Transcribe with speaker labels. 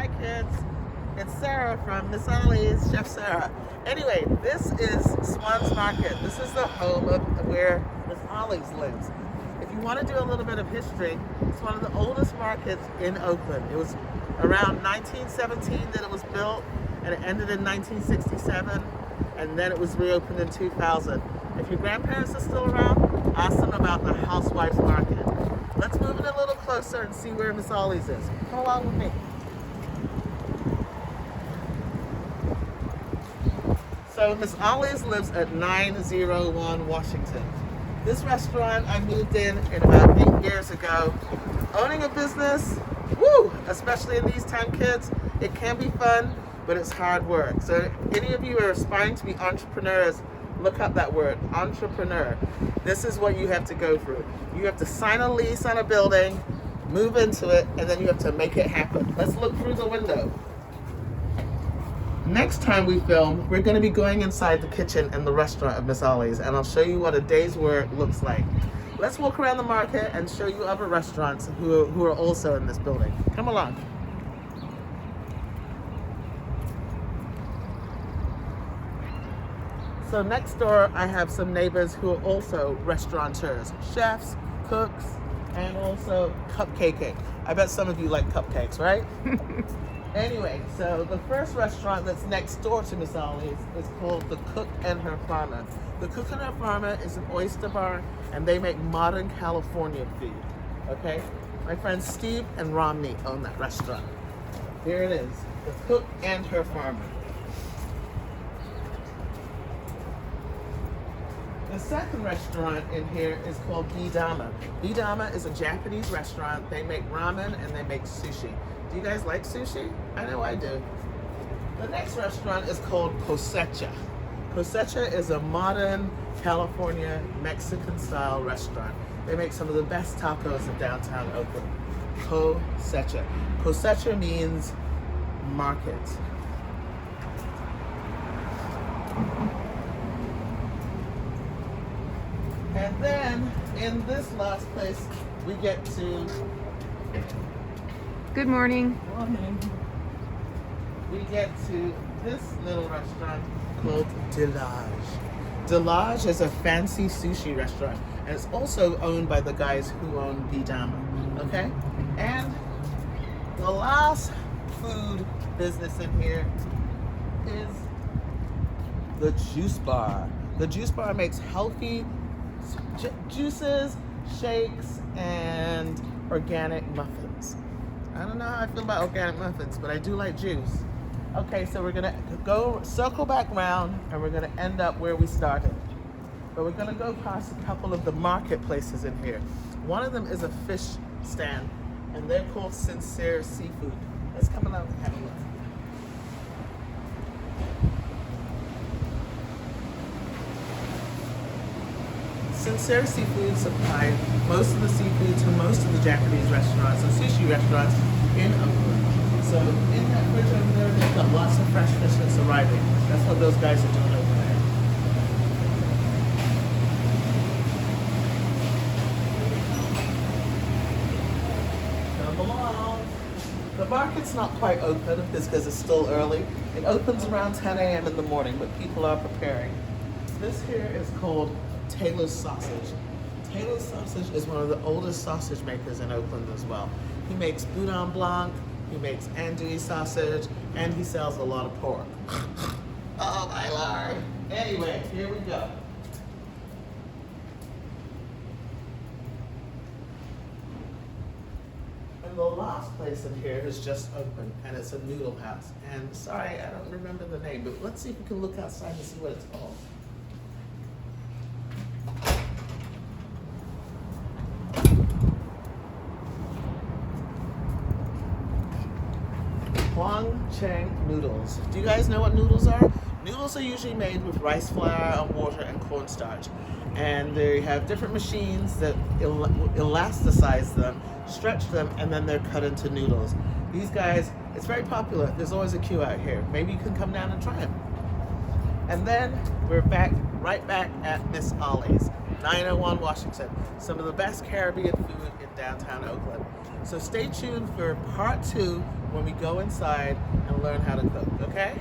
Speaker 1: Hi kids, it's Sarah from Miss Ollie's, Chef Sarah. Anyway, this is Swans Market. This is the home of where Miss Ollie's lives. If you want to do a little bit of history, it's one of the oldest markets in Oakland. It was around 1917 that it was built, and it ended in 1967, and then it was reopened in 2000. If your grandparents are still around, ask them about the Housewives Market. Let's move in a little closer and see where Miss Ollie's is. Come along with me. So Miss Ollie's lives at 901 Washington. This restaurant I moved in about 8 years ago. Owning a business, woo, especially in these time, kids, it can be fun, but it's hard work. So any of you who are aspiring to be entrepreneurs, look up that word, entrepreneur. This is what you have to go through. You have to sign a lease on a building, move into it, and then you have to make it happen. Let's look through the window. Next time we film, we're going to be going inside the kitchen and the restaurant of Miss Ollie's, and I'll show you what a day's work looks like. Let's walk around the market and show you other restaurants who are also in this building. Come along. So next door, I have some neighbors who are also restaurateurs, chefs, cooks, and also cupcaking. I bet some of you like cupcakes, right? Anyway, so the first restaurant that's next door to Miss Ollie's is called The Cook and Her Farmer. The Cook and Her Farmer is an oyster bar, and they make modern California food, okay? My friends Steve and Romney own that restaurant. Here it is, The Cook and Her Farmer. The second restaurant in here is called Bidama. Bidama is a Japanese restaurant. They make ramen and they make sushi. Do you guys like sushi? I know I do. The next restaurant is called Cosecha. Cosecha is a modern California Mexican style restaurant. They make some of the best tacos in downtown Oakland. Cosecha. Cosecha means market. And then in this last place, we get to.
Speaker 2: Good morning.
Speaker 1: We get to this little restaurant called Delage. Delage is a fancy sushi restaurant, and it's also owned by the guys who own Bidama. Okay? And the last food business in here is the Juice Bar. The Juice Bar makes healthy juices, shakes, and organic muffins. I don't know how I feel about organic muffins, but I do like juice. Okay, so we're gonna go circle back around, and we're gonna end up where we started. But we're gonna go past a couple of the marketplaces in here. One of them is a fish stand, and they're called Sincere Seafood. Let's come along and have a look. Sincere Seafood supply most of the seafood to most of the Japanese restaurants and sushi restaurants in Oakland. So in that fridge over there, they've got lots of fresh fish that's arriving. That's what those guys are doing over there. Come along. The market's not quite open because it's still early. It opens around 10 a.m. in the morning, but people are preparing. This here is called Taylor's Sausage. Taylor's Sausage is one of the oldest sausage makers in Oakland as well. He makes Boudin Blanc, he makes andouille sausage, and he sells a lot of pork. Oh my lord! Anyway, here we go. And the last place in here is just open, and it's a noodle house. And sorry, I don't remember the name, but let's see if we can look outside and see what it's called. Huang Chang noodles. Do you guys know what noodles are? Noodles are usually made with rice flour, water, and cornstarch. And they have different machines that elasticize them, stretch them, and then they're cut into noodles. These guys, it's very popular. There's always a queue out here. Maybe you can come down and try them. And then we're right back at Miss Ollie's, 901 Washington. Some of the best Caribbean food in downtown Oakland. So stay tuned for part 2 when we go inside and learn how to cook, okay?